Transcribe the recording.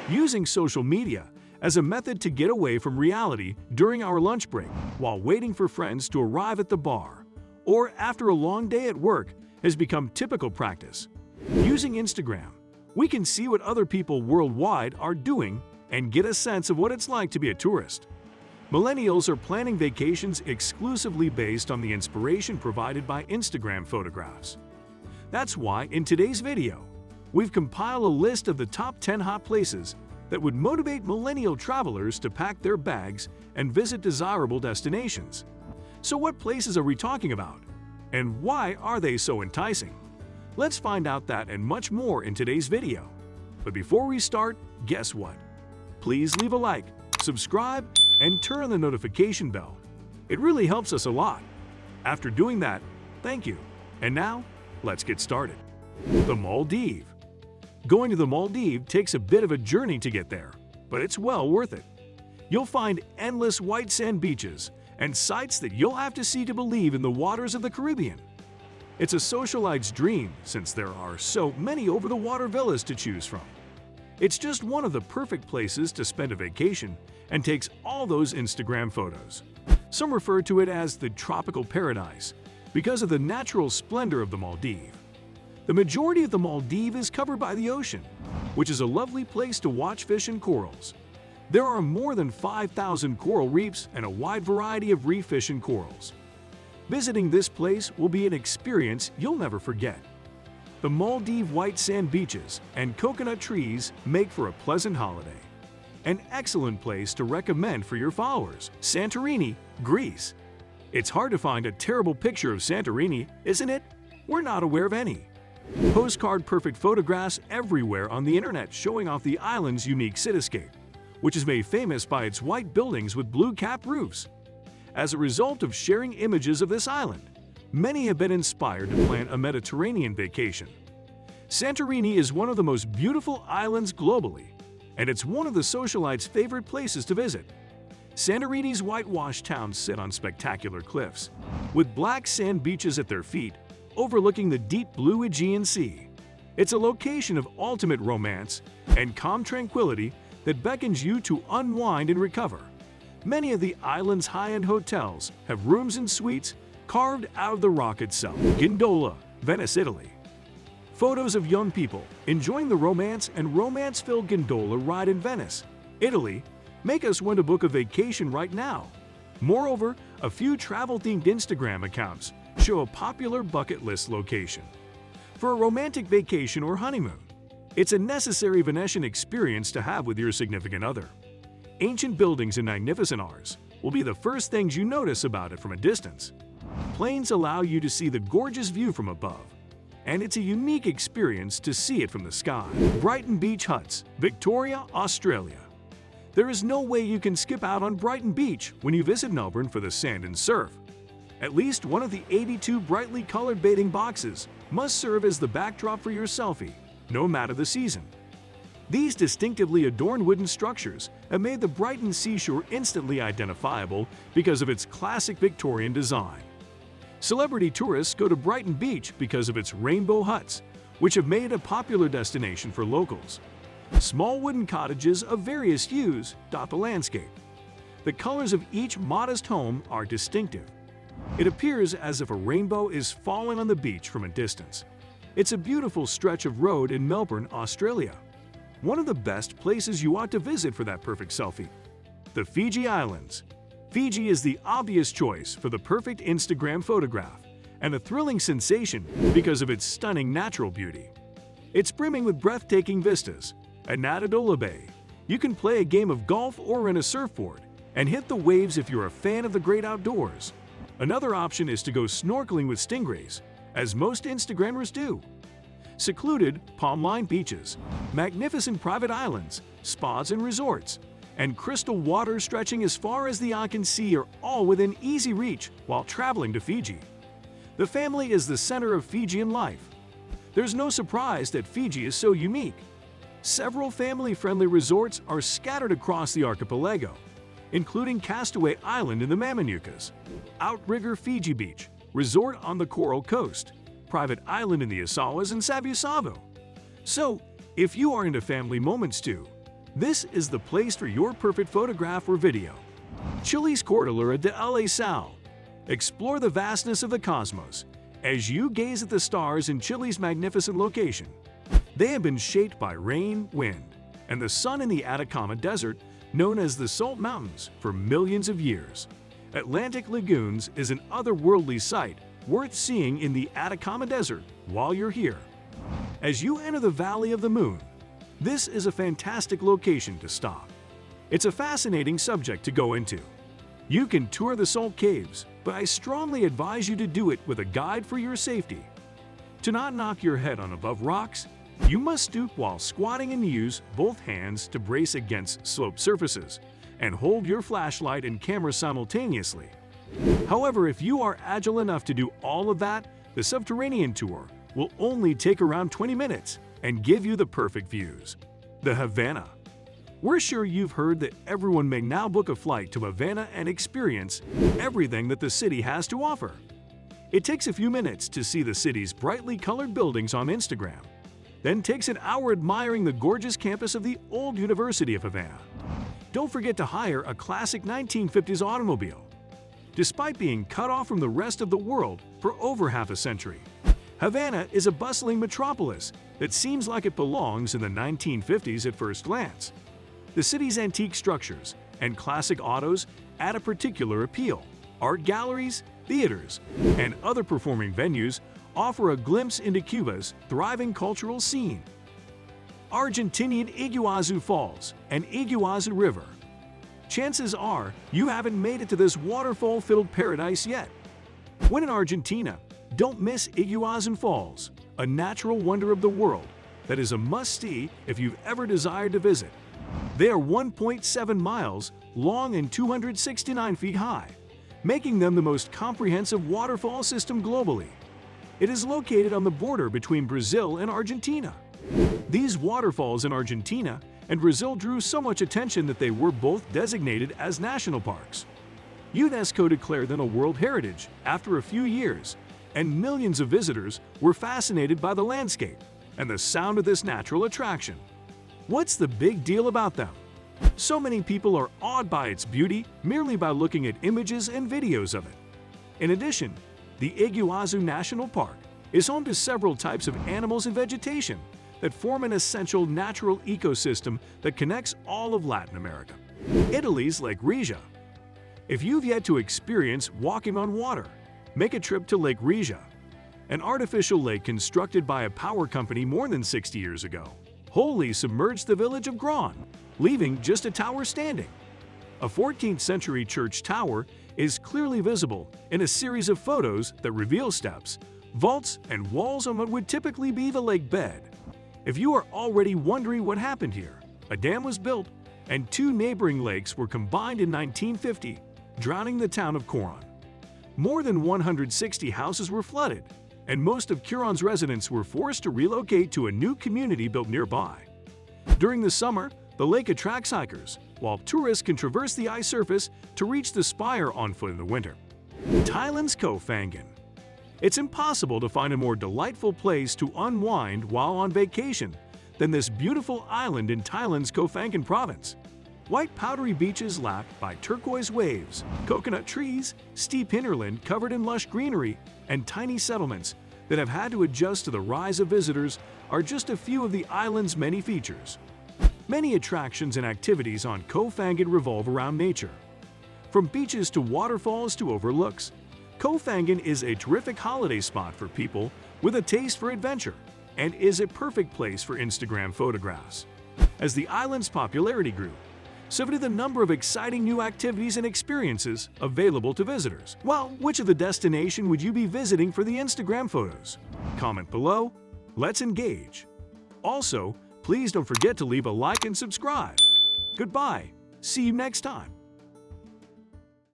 Using social media as a method to get away from reality during our lunch break while waiting for friends to arrive at the bar or after a long day at work has become typical practice. Using Instagram, we can see what other people worldwide are doing and get a sense of what it's like to be a tourist. Millennials are planning vacations exclusively based on the inspiration provided by Instagram photographs. That's why in today's video, we've compiled a list of the top 10 hot places that would motivate millennial travelers to pack their bags and visit desirable destinations. So what places are we talking about? And why are they so enticing? Let's find out that and much more in today's video. But before we start, guess what? Please leave a like, subscribe, and turn on the notification bell. It really helps us a lot. After doing that, thank you. And now, let's get started. The Maldives. Going to the Maldives takes a bit of a journey to get there, but it's well worth it. You'll find endless white sand beaches and sights that you'll have to see to believe in the waters of the Caribbean. It's a socialite's dream since there are so many over-the-water villas to choose from. It's just one of the perfect places to spend a vacation and takes all those Instagram photos. Some refer to it as the tropical paradise because of the natural splendor of the Maldives. The majority of the Maldives is covered by the ocean, which is a lovely place to watch fish and corals. There are more than 5,000 coral reefs and a wide variety of reef fish and corals. Visiting this place will be an experience you'll never forget. The Maldives white sand beaches and coconut trees make for a pleasant holiday. An excellent place to recommend for your followers, Santorini, Greece. It's hard to find a terrible picture of Santorini, isn't it? We're not aware of any. Postcard-perfect photographs everywhere on the internet showing off the island's unique cityscape, which is made famous by its white buildings with blue-capped roofs. As a result of sharing images of this island, many have been inspired to plan a Mediterranean vacation. Santorini is one of the most beautiful islands globally, and it's one of the socialites' favorite places to visit. Santorini's whitewashed towns sit on spectacular cliffs, with black sand beaches at their feet, overlooking the deep blue Aegean Sea. It's a location of ultimate romance and calm tranquility that beckons you to unwind and recover. Many of the island's high-end hotels have rooms and suites carved out of the rock itself. Gondola, Venice, Italy. Photos of young people enjoying the romance and romance-filled gondola ride in Venice, Italy, make us want to book a vacation right now. Moreover, a few travel-themed Instagram accounts show a popular bucket list location. For a romantic vacation or honeymoon, it's a necessary Venetian experience to have with your significant other. Ancient buildings and magnificent arts will be the first things you notice about it from a distance. Planes allow you to see the gorgeous view from above, and it's a unique experience to see it from the sky. Brighton Beach Huts, Victoria, Australia. There is no way you can skip out on Brighton Beach when you visit Melbourne for the sand and surf. At least one of the 82 brightly colored bathing boxes must serve as the backdrop for your selfie, no matter the season. These distinctively adorned wooden structures have made the Brighton seashore instantly identifiable because of its classic Victorian design. Celebrity tourists go to Brighton Beach because of its rainbow huts, which have made it a popular destination for locals. Small wooden cottages of various hues dot the landscape. The colors of each modest home are distinctive. It appears as if a rainbow is falling on the beach from a distance. It's a beautiful stretch of road in Melbourne, Australia. One of the best places you ought to visit for that perfect selfie. The Fiji Islands. Fiji is the obvious choice for the perfect Instagram photograph and a thrilling sensation because of its stunning natural beauty. It's brimming with breathtaking vistas. At Gondola Bay, you can play a game of golf or rent a surfboard and hit the waves if you're a fan of the great outdoors. Another option is to go snorkeling with stingrays, as most Instagrammers do. Secluded, palm-lined beaches, magnificent private islands, spas and resorts, and crystal water stretching as far as the eye can see are all within easy reach while traveling to Fiji. The family is the center of Fijian life. There's no surprise that Fiji is so unique. Several family-friendly resorts are scattered across the archipelago, including Castaway Island in the Mamanucas, Outrigger Fiji Beach, resort on the Coral Coast, private island in the Asawas and Savu-Savu. So, if you are into family moments too, This is the place for your perfect photograph or video. Chile's Cordillera de la Sal. Explore the vastness of the cosmos as you gaze at the stars in Chile's magnificent location. They have been shaped by rain, wind, and the sun in the Atacama Desert, known as the Salt Mountains, for millions of years. Atlantic Lagoons is an otherworldly sight worth seeing in the Atacama Desert while you're here. As you enter the Valley of the Moon, this is a fantastic location to stop. It's a fascinating subject to go into. You can tour the salt caves, but I strongly advise you to do it with a guide for your safety. To not knock your head on above rocks, you must stoop while squatting and use both hands to brace against sloped surfaces and hold your flashlight and camera simultaneously. However, if you are agile enough to do all of that, the subterranean tour will only take around 20 minutes and give you the perfect views. The Havana. We're sure you've heard that everyone may now book a flight to Havana and experience everything that the city has to offer. It takes a few minutes to see the city's brightly colored buildings on Instagram, then takes an hour admiring the gorgeous campus of the old University of Havana. Don't forget to hire a classic 1950s automobile. Despite being cut off from the rest of the world for over half a century, Havana is a bustling metropolis that seems like it belongs in the 1950s at first glance. The city's antique structures and classic autos add a particular appeal. Art galleries, theaters, and other performing venues offer a glimpse into Cuba's thriving cultural scene. Argentinian Iguazu Falls and Iguazu River. Chances are you haven't made it to this waterfall-filled paradise yet. When in Argentina, don't miss Iguazu Falls, a natural wonder of the world that is a must-see if you've ever desired to visit. They are 1.7 miles long and 269 feet high, making them the most comprehensive waterfall system globally. It is located on the border between Brazil and Argentina. These waterfalls in Argentina and Brazil drew so much attention that they were both designated as national parks. UNESCO declared them a World Heritage after a few years, and millions of visitors were fascinated by the landscape and the sound of this natural attraction. What's the big deal about them? So many people are awed by its beauty merely by looking at images and videos of it. In addition, the Iguazu National Park is home to several types of animals and vegetation that form an essential natural ecosystem that connects all of Latin America. Italy's Lake Resia. If you've yet to experience walking on water, make a trip to Lake Resia, an artificial lake constructed by a power company more than 60 years ago. Wholly submerged the village of Gran, leaving just a tower standing. A 14th century church tower is clearly visible in a series of photos that reveal steps, vaults, and walls on what would typically be the lake bed. If you are already wondering what happened here, a dam was built and two neighboring lakes were combined in 1950, drowning the town of Coron. More than 160 houses were flooded, and most of Curon's residents were forced to relocate to a new community built nearby. During the summer, the lake attracts hikers, while tourists can traverse the ice surface to reach the spire on foot in the winter. Thailand's Phangan. It's impossible to find a more delightful place to unwind while on vacation than this beautiful island in Thailand's Phangan province. White powdery beaches lapped by turquoise waves, coconut trees, steep hinterland covered in lush greenery, and tiny settlements that have had to adjust to the rise of visitors are just a few of the island's many features. Many attractions and activities on Phangan revolve around nature. From beaches to waterfalls to overlooks, Phangan is a terrific holiday spot for people with a taste for adventure and is a perfect place for Instagram photographs. As the island's popularity grew, so did the number of exciting new activities and experiences available to visitors. Well, which of the destination would you be visiting for the Instagram photos? Comment below. Let's engage. Also, please don't forget to leave a like and subscribe. Goodbye. See you next time.